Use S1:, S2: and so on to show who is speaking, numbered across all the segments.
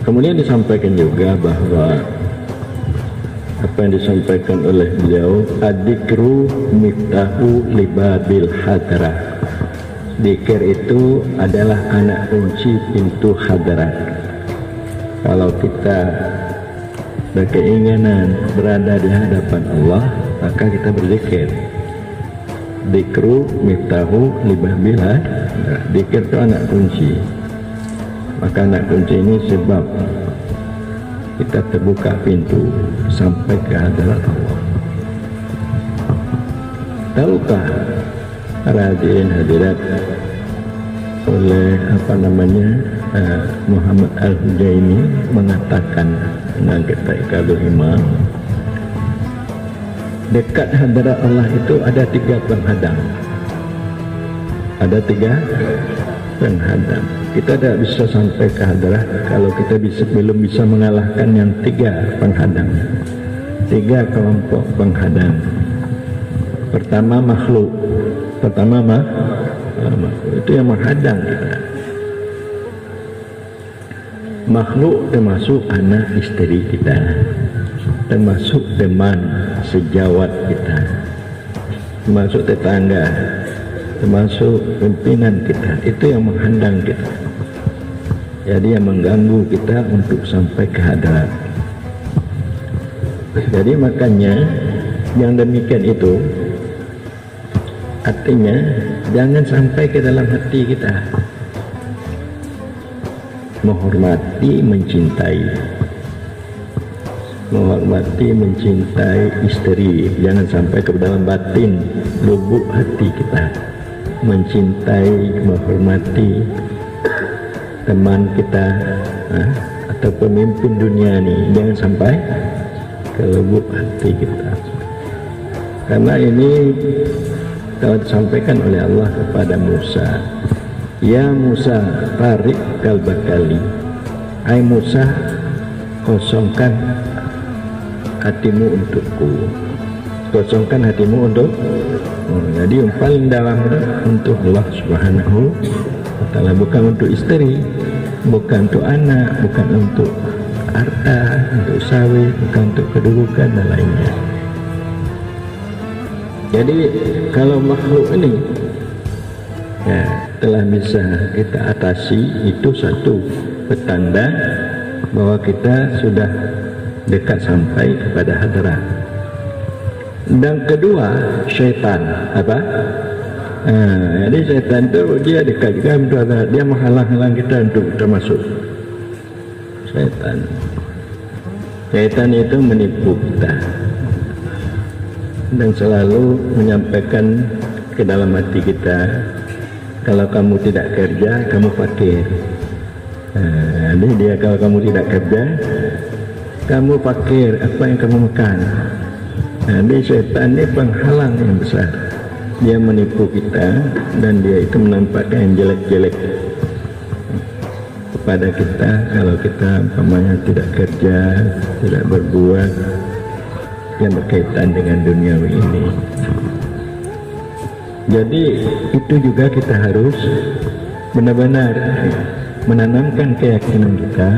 S1: Kemudian disampaikan juga bahwa apa yang disampaikan oleh beliau, adzikru miftahu libabil hadrah. Zikir itu adalah anak kunci pintu hadarat. Kalau kita berkeinginan berada di hadapan Allah, maka kita berzikir. Dzikru miftahu libabil hadrah. Zikir itu anak kunci. Maka anak kunci ini sebab kita terbuka pintu sampai ke hadirat Allah. Tahukah para hadirin hadirat oleh Muhammad Al-Hujaini mengatakan dengan ketika Imam, dekat hadirat Allah itu ada 3 penghadang. Ada 3 penghadang. Kita tidak bisa sampai ke hadirat kalau kita belum bisa mengalahkan yang 3 penghadang. 3 kelompok penghadang. Pertama makhluk. Itu yang menghadang kita. Makhluk termasuk anak istri kita, termasuk teman sejawat kita, termasuk tetangga, termasuk pimpinan kita. Itu yang menghadang kita. Jadi yang mengganggu kita untuk sampai ke hadirat. Jadi makanya yang demikian itu artinya jangan sampai ke dalam hati kita. Menghormati, mencintai istri, jangan sampai ke dalam batin lubuk hati kita. Mencintai, menghormati teman kita atau pemimpin dunia ini, jangan sampai ke lubuk hati kita. Karena ini telah disampaikan oleh Allah kepada Musa, ya Musa tarik kalbakali, hai Musa kosongkan hatimu untukku, kosongkan hatimu untuk jadi yang paling dalam untuk Allah Subhanahu wa ta'ala, bukan untuk istri, bukan untuk anak, bukan untuk harta, untuk sawit, bukan untuk kedudukan dan lainnya. Jadi kalau makhluk ini telah bisa kita atasi, itu satu petanda bahwa kita sudah dekat sampai kepada hadirat. Dan kedua, syaitan jadi syaitan itu dia dekat juga untuk hadirat, dia menghalang-halang kita untuk kita masuk. Syaitan itu menipu kita dan selalu menyampaikan ke dalam hati kita, kalau kamu tidak kerja, kamu fakir. Jadi dia, kalau kamu tidak kerja, kamu fakir, apa yang kamu makan? Jadi syaitan ini penghalang yang besar. Dia menipu kita dan dia itu menampakkan yang jelek-jelek kepada kita kalau kita umpamanya tidak kerja, tidak berbuat yang berkaitan dengan duniawi ini. Jadi itu juga kita harus benar-benar menanamkan keyakinan kita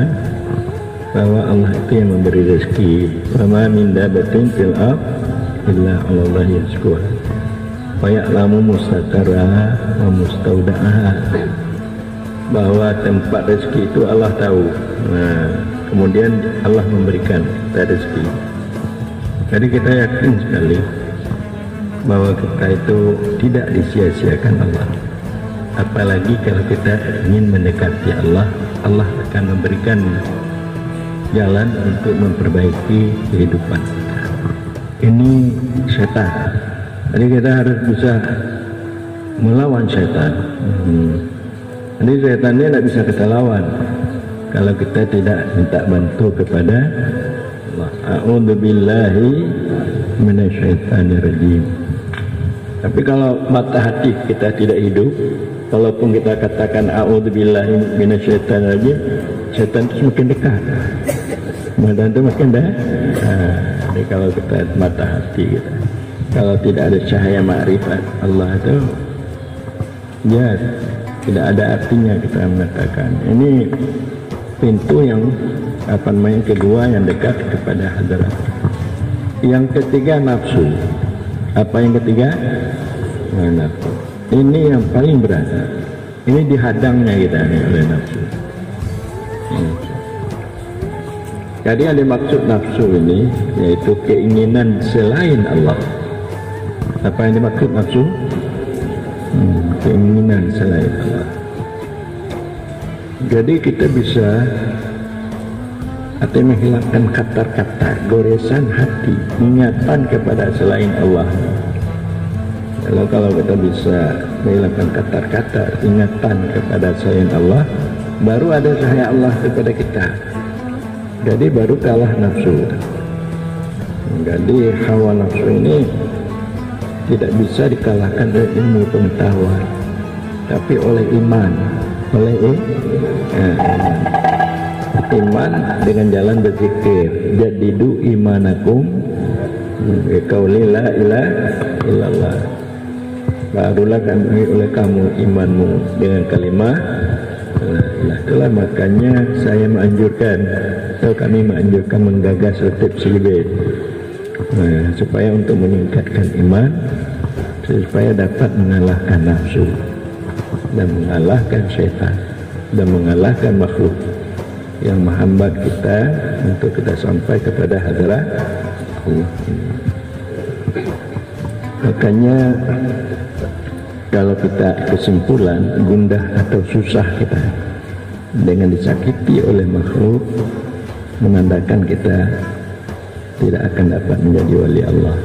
S1: bahwa Allah itu yang memberi rezeki. Fama min dabatin fil ardh illa 'ala Allahi rizquha wa ya'lamu mustaqarraha wa mustaudaha. Bahwa tempat rezeki itu Allah tahu. Kemudian Allah memberikan kita rezeki. Jadi kita yakin sekali bahwa kita itu tidak disia-siakan Allah. Apalagi kalau kita ingin mendekati Allah, Allah akan memberikan jalan untuk memperbaiki kehidupan kita. Ini setan. Jadi kita harus bisa melawan setan. Jadi setan ini tidak bisa kita lawan kalau kita tidak minta bantu kepada Allah. A'udzubillahi minasyaitonirrajim. Tapi kalau mata hati kita tidak hidup, walaupun kita katakan a'udzubillahi minasyaitonirrajim, setan itu semakin dekat. Badan itu makin dah. Jadi kalau kita mata hati kita, kalau tidak ada cahaya ma'rifat Allah itu, ya tidak ada artinya kita mengatakan. Ini pintu yang kedua yang dekat kepada hadirat. Yang ketiga nafsu. Apa yang ketiga? Nafsu. Ini yang paling berat. Ini dihadangnya kita oleh nafsu. Jadi yang dimaksud nafsu ini yaitu keinginan selain Allah. Apa yang dimaksud nafsu? Keinginan selain Allah. Jadi kita bisa atau menghilangkan katar-katar, goresan hati, ingatan kepada selain Allah. Kalau kita bisa menghilangkan katar-katar, ingatan kepada selain Allah, baru ada cahaya Allah kepada kita. Jadi baru kalah nafsu. Jadi hawa nafsu ini tidak bisa dikalahkan oleh ilmu pengetahuan, tapi oleh iman, iman dengan jalan berzikir. Jadidu imanakum biqauli la ilaha illallah. Barulah oleh kamu imanmu dengan kalimat itulah makanya saya menganjurkan atau kami menganjurkan menggagas tertib silbit supaya untuk meningkatkan iman, supaya dapat mengalahkan nafsu dan mengalahkan syaitan dan mengalahkan makhluk yang menghambat kita untuk kita sampai kepada hadirat Allah. Makanya kalau kita kesimpulan gundah atau susah kita dengan disakiti oleh makhluk, menandakan kita tidak akan dapat menjadi wali Allah.